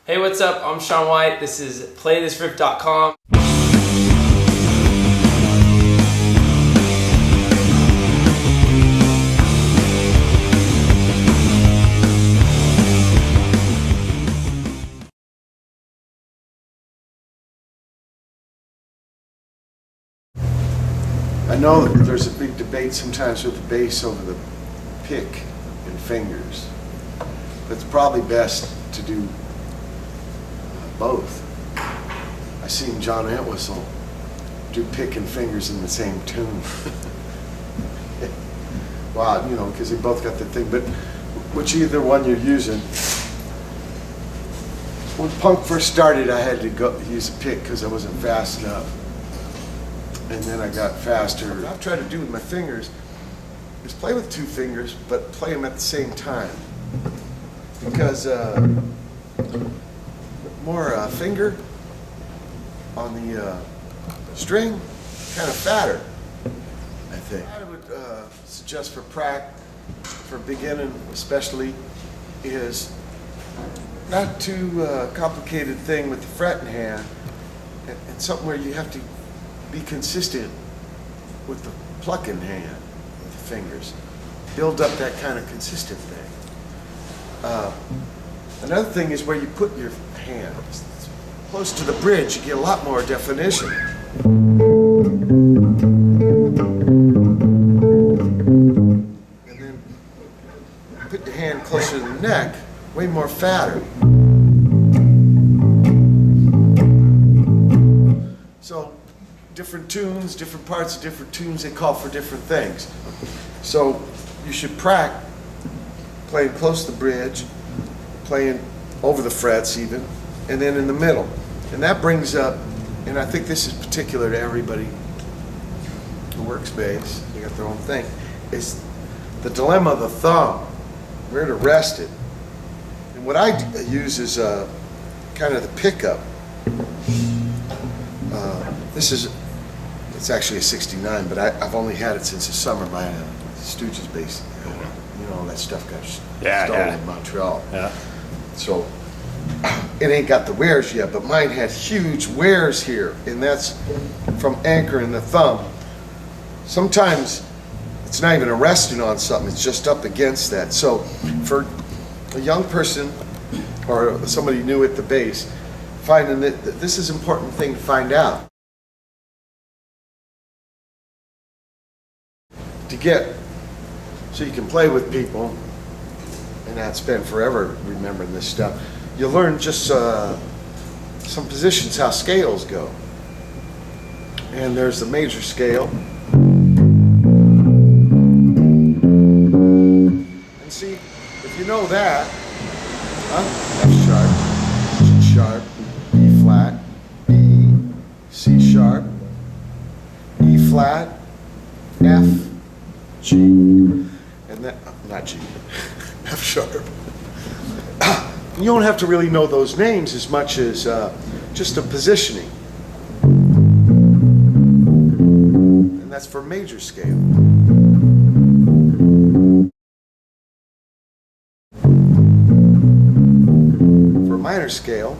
Hey, what's up? I'm Sean White. This is PlayThisRiff.com. I know that there's a big debate sometimes with the bass over the pick and fingers, but it's probably best to do both. I seen John Entwistle do pick and fingers in the same tune. Wow, you know, because they both got the thing, but which either one you're using. When punk first started, I had to go use a pick because I wasn't fast enough. And then I got faster. What I've tried to do with my fingers is play with two fingers, but play them at the same time. Because more finger on the string, kind of fatter, I think. I would suggest for beginning especially, is not too complicated thing with the fretting hand, and something where you have to be consistent with the plucking hand, with the fingers. Build up that kind of consistent thing. Another thing is where you put your hand. Close to the bridge, you get a lot more definition. And then put your hand closer to the neck, way more fatter. So, different tunes, different parts of different tunes, they call for different things. So you should practice playing close to the bridge, playing over the frets even, and then in the middle. And that brings up, and I think this is particular to everybody who works bass, they got their own thing, is the dilemma of the thumb, where to rest it. And what I use is kind of the pickup. It's actually a 69, but I've only had it since the summer. My Stooges bass, you know, all that stuff got stolen in Montreal. Yeah. So it ain't got the wears yet, but mine had huge wears here, and that's from anchoring the thumb. Sometimes it's not even resting on something, it's just up against that. So for a young person or somebody new at the bass, finding that this is an important thing to find out. To get, so you can play with people and not spend forever remembering this stuff. You learn just some positions, how scales go. And there's the major scale. And see, if you know that, F sharp, G sharp, E flat, B, C sharp, E flat, F, G, and then, not G, F sharp. You don't have to really know those names as much as just a positioning. And that's for major scale. For minor scale,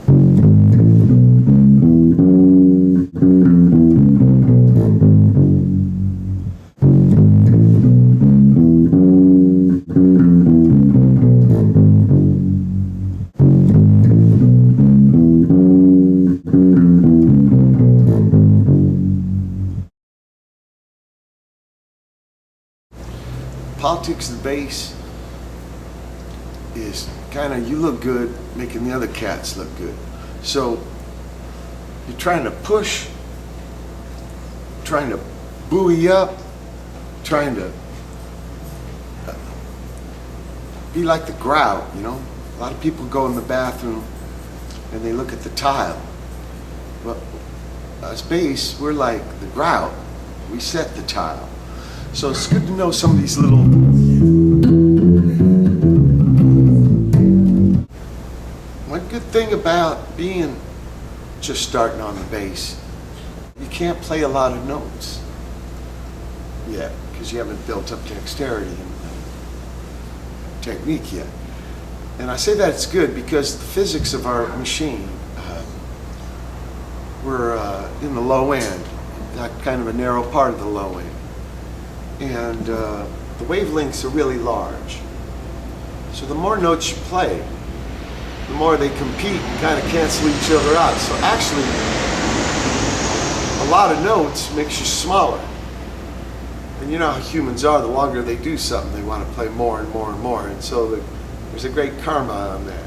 politics of the bass is kind of, you look good making the other cats look good. So you're trying to push, trying to buoy up, trying to be like the grout, you know? A lot of people go in the bathroom and they look at the tile. Well, us bass, we're like the grout. We set the tile. So it's good to know some of these little... One good thing about being just starting on the bass, you can't play a lot of notes yet, because you haven't built up dexterity and technique yet. And I say that it's good because the physics of our machine, we're in the low end, that kind of a narrow part of the low end. And the wavelengths are really large. So the more notes you play, the more they compete and kind of cancel each other out. So actually, a lot of notes makes you smaller. And you know how humans are, the longer they do something, they want to play more and more and more. And so there's a great karma on that.